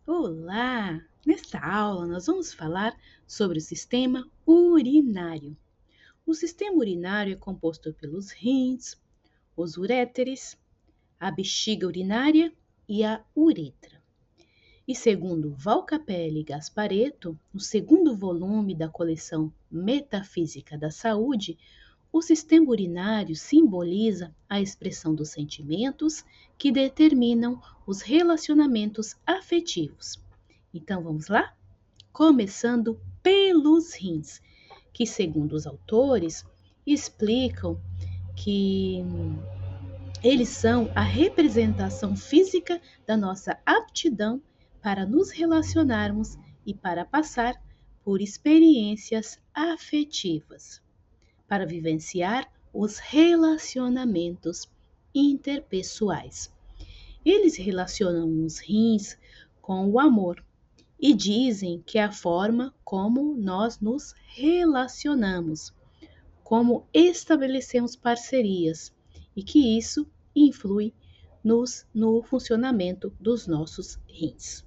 Olá! Nesta aula, nós vamos falar sobre o sistema urinário. O sistema urinário é composto pelos rins, os uréteres, a bexiga urinária e a uretra. E segundo Val Capelli e Gasparetto, no segundo volume da coleção Metafísica da Saúde, o sistema urinário simboliza a expressão dos sentimentos que determinam os relacionamentos afetivos. Então vamos lá? Começando pelos rins, que, segundo os autores, explicam que eles são a representação física da nossa aptidão para nos relacionarmos e para passar por experiências afetivas, para vivenciar os relacionamentos interpessoais. Eles relacionam os rins com o amor e dizem que é a forma como nós nos relacionamos, como estabelecemos parcerias e que isso influi no funcionamento dos nossos rins.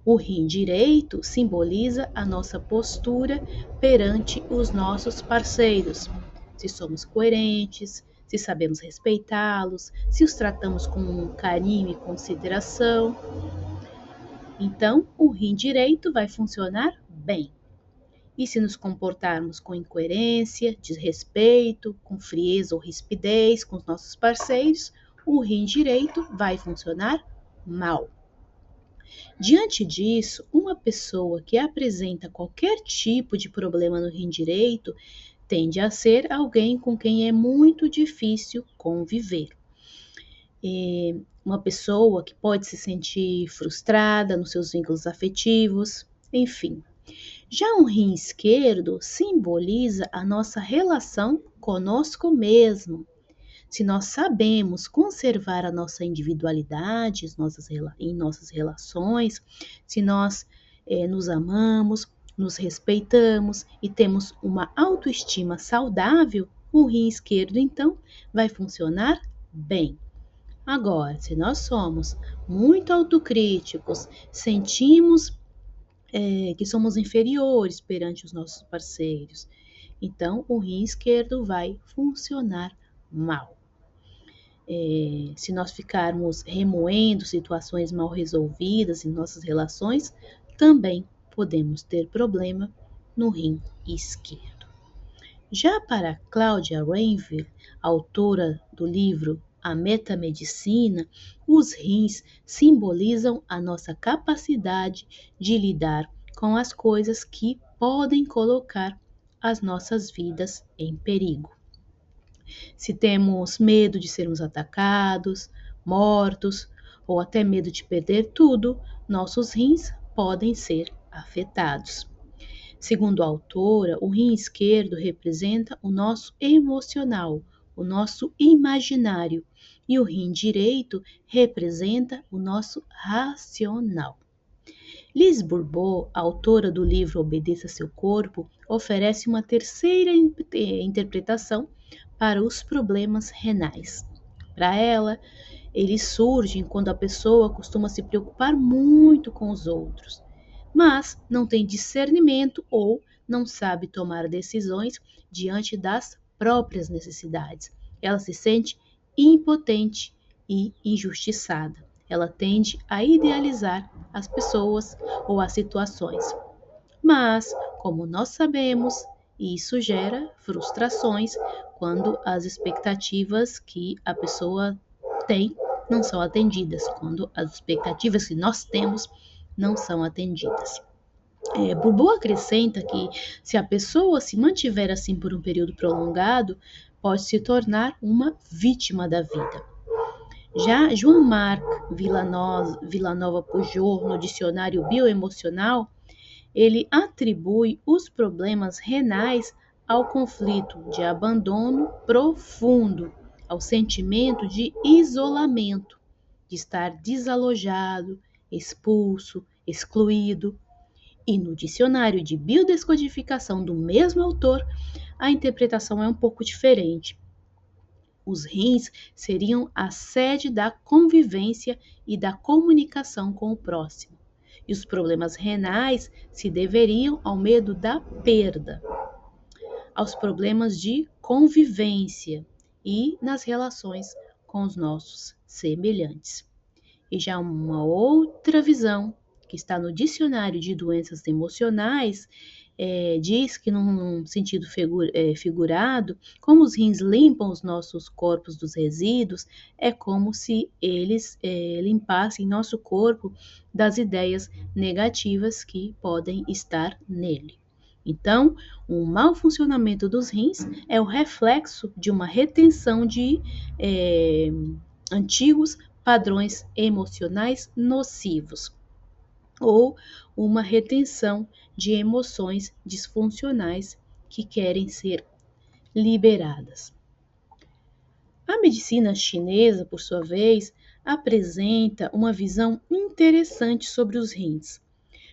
O rim direito simboliza a nossa postura perante os nossos parceiros, se somos coerentes, se sabemos respeitá-los, se os tratamos com carinho e consideração. Então, o rim direito vai funcionar bem. E se nos comportarmos com incoerência, desrespeito, com frieza ou rispidez com os nossos parceiros, o rim direito vai funcionar mal. Diante disso, uma pessoa que apresenta qualquer tipo de problema no rim direito tende a ser alguém com quem é muito difícil conviver. Uma pessoa que pode se sentir frustrada nos seus vínculos afetivos, enfim. Já um rim esquerdo simboliza a nossa relação conosco mesmo. Se nós sabemos conservar a nossa individualidade em nossas relações, se nós nos amamos, nos respeitamos e temos uma autoestima saudável, o rim esquerdo, então, vai funcionar bem. Agora, se nós somos muito autocríticos, sentimos que somos inferiores perante os nossos parceiros, então o rim esquerdo vai funcionar mal. Se nós ficarmos remoendo situações mal resolvidas em nossas relações, também podemos ter problema no rim esquerdo. Já para Claudia Rainville, autora do livro A Metamedicina, os rins simbolizam a nossa capacidade de lidar com as coisas que podem colocar as nossas vidas em perigo. Se temos medo de sermos atacados, mortos ou até medo de perder tudo, nossos rins podem ser afetados. Segundo a autora, o rim esquerdo representa o nosso emocional, o nosso imaginário, e o rim direito representa o nosso racional. Liz Bourbeau, autora do livro Obedeça Seu Corpo, oferece uma terceira interpretação para os problemas renais. Para ela, eles surgem quando a pessoa costuma se preocupar muito com os outros, mas não tem discernimento ou não sabe tomar decisões diante das próprias necessidades. Ela se sente impotente e injustiçada. Ela tende a idealizar as pessoas ou as situações. Mas, como nós sabemos, isso gera frustrações quando as expectativas que a pessoa tem não são atendidas, quando as expectativas que nós temos não são atendidas. Bourbeau acrescenta que se a pessoa se mantiver assim por um período prolongado, pode se tornar uma vítima da vida. Já João-Marc Villanova Pujol, no dicionário bioemocional, ele atribui os problemas renais ao conflito de abandono profundo, ao sentimento de isolamento, de estar desalojado, expulso, excluído. E no dicionário de biodescodificação do mesmo autor, a interpretação é um pouco diferente. Os rins seriam a sede da convivência e da comunicação com o próximo. E os problemas renais se deveriam ao medo da perda, aos problemas de convivência e nas relações com os nossos semelhantes. E já uma outra visão, que está no dicionário de doenças emocionais, diz que, num sentido figurado, como os rins limpam os nossos corpos dos resíduos, é como se eles limpassem nosso corpo das ideias negativas que podem estar nele. Então, o mau funcionamento dos rins é o reflexo de uma retenção de antigos padrões emocionais nocivos ou uma retenção de emoções disfuncionais que querem ser liberadas. A medicina chinesa, por sua vez, apresenta uma visão interessante sobre os rins.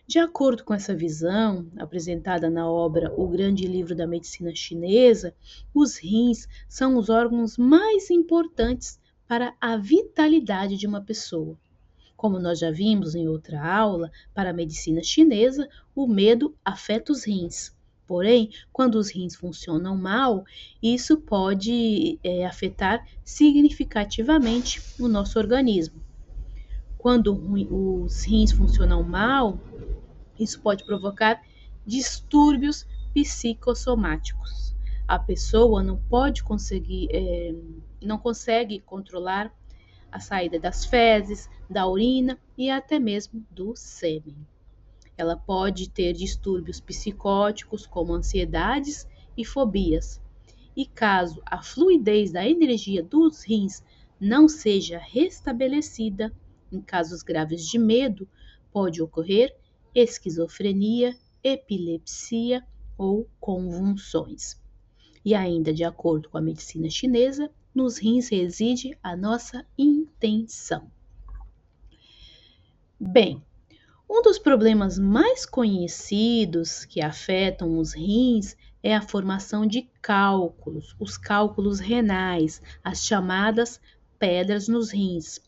De acordo com essa visão, apresentada na obra O Grande Livro da Medicina Chinesa, os rins são os órgãos mais importantes para a vitalidade de uma pessoa. Como nós já vimos em outra aula, para a medicina chinesa, o medo afeta os rins. Porém, quando os rins funcionam mal, isso pode afetar significativamente o nosso organismo. Quando os rins funcionam mal, isso pode provocar distúrbios psicossomáticos. A pessoa não consegue controlar a saída das fezes, da urina e até mesmo do sêmen. Ela pode ter distúrbios psicóticos, como ansiedades e fobias. E caso a fluidez da energia dos rins não seja restabelecida, em casos graves de medo, pode ocorrer esquizofrenia, epilepsia ou convulsões. E ainda, de acordo com a medicina chinesa, nos rins reside a nossa intenção. Bem, um dos problemas mais conhecidos que afetam os rins é a formação de cálculos, os cálculos renais, as chamadas pedras nos rins.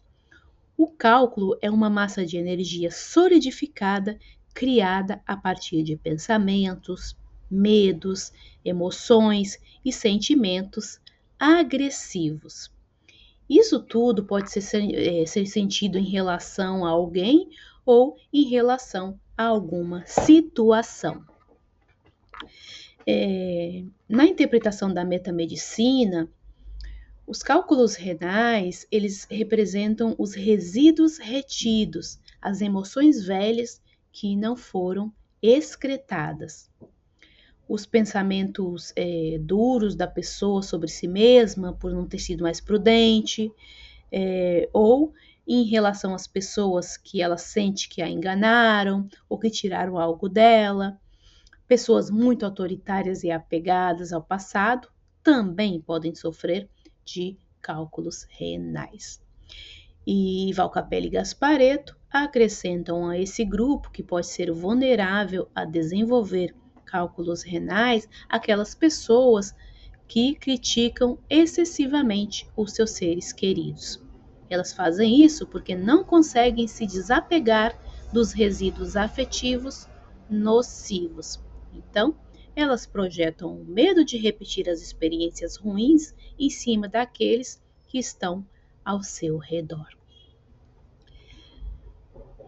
O cálculo é uma massa de energia solidificada criada a partir de pensamentos, medos, emoções e sentimentos agressivos. Isso tudo pode ser sentido em relação a alguém ou em relação a alguma situação. Na interpretação da metamedicina, os cálculos renais, eles representam os resíduos retidos, as emoções velhas que não foram excretadas. Os pensamentos duros da pessoa sobre si mesma, por não ter sido mais prudente, ou em relação às pessoas que ela sente que a enganaram ou que tiraram algo dela. Pessoas muito autoritárias e apegadas ao passado também podem sofrer de cálculos renais. E Valcapelli e Gasparetto acrescentam a esse grupo, que pode ser vulnerável a desenvolver cálculos renais, aquelas pessoas que criticam excessivamente os seus seres queridos. Elas fazem isso porque não conseguem se desapegar dos resíduos afetivos nocivos. Então, elas projetam o medo de repetir as experiências ruins em cima daqueles que estão ao seu redor.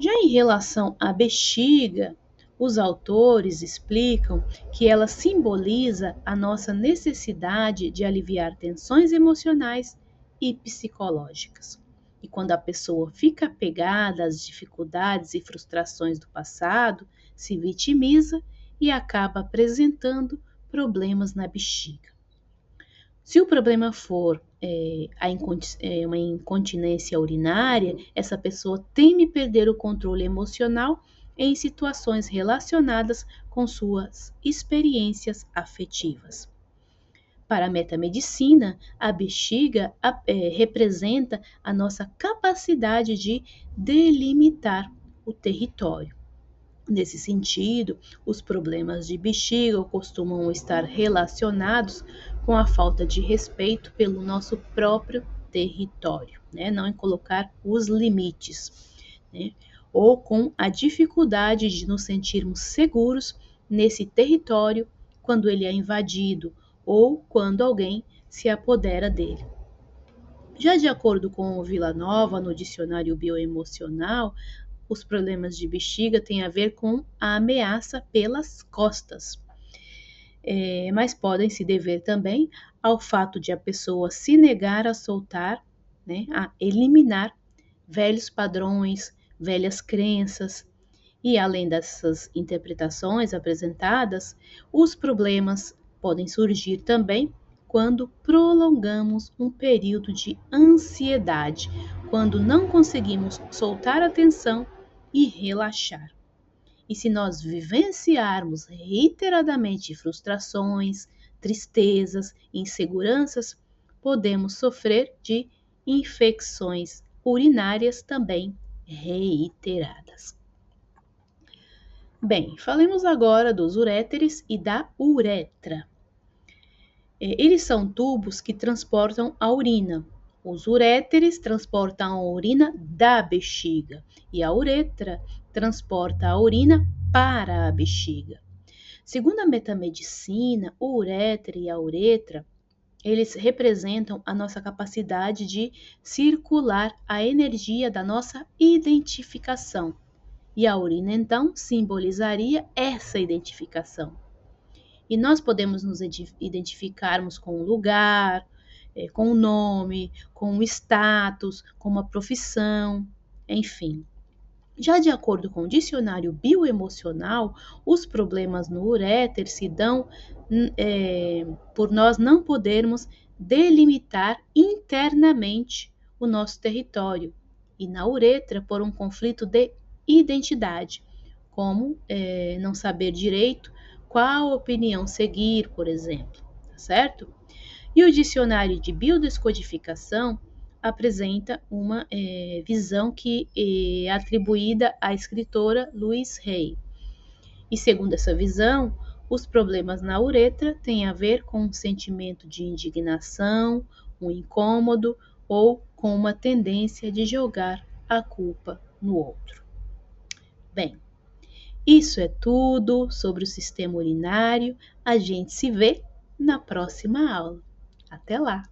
Já em relação à bexiga, os autores explicam que ela simboliza a nossa necessidade de aliviar tensões emocionais e psicológicas. E quando a pessoa fica apegada às dificuldades e frustrações do passado, se vitimiza e acaba apresentando problemas na bexiga. Se o problema for uma incontinência urinária, essa pessoa teme perder o controle emocional em situações relacionadas com suas experiências afetivas. Para a metamedicina, a bexiga representa a nossa capacidade de delimitar o território. Nesse sentido, os problemas de bexiga costumam estar relacionados com a falta de respeito pelo nosso próprio território, né? Não em colocar os limites, né? ou com a dificuldade de nos sentirmos seguros nesse território quando ele é invadido ou quando alguém se apodera dele. Já de acordo com o Villanova, no dicionário bioemocional, os problemas de bexiga têm a ver com a ameaça pelas costas, mas podem se dever também ao fato de a pessoa se negar a soltar, né, a eliminar velhos padrões, velhas crenças. E além dessas interpretações apresentadas, os problemas podem surgir também quando prolongamos um período de ansiedade, quando não conseguimos soltar a tensão e relaxar. E se nós vivenciarmos reiteradamente frustrações, tristezas, inseguranças, podemos sofrer de infecções urinárias também reiteradas. Bem, falemos agora dos uréteres e da uretra. Eles são tubos que transportam a urina. Os uréteres transportam a urina da bexiga e a uretra transporta a urina para a bexiga. Segundo a metamedicina, o uréter e a uretra, eles representam a nossa capacidade de circular a energia da nossa identificação. E a urina, então, simbolizaria essa identificação. E nós podemos nos identificarmos com um lugar, com um nome, com um status, com uma profissão, enfim. Já de acordo com o dicionário bioemocional, os problemas no uréter se dão por nós não podermos delimitar internamente o nosso território, e na uretra por um conflito de identidade, como não saber direito qual opinião seguir, por exemplo, tá certo? E o dicionário de biodescodificação apresenta uma visão que é atribuída à escritora Louise Hay. E segundo essa visão, os problemas na uretra têm a ver com um sentimento de indignação, um incômodo ou com uma tendência de jogar a culpa no outro. Bem, isso é tudo sobre o sistema urinário. A gente se vê na próxima aula. Até lá!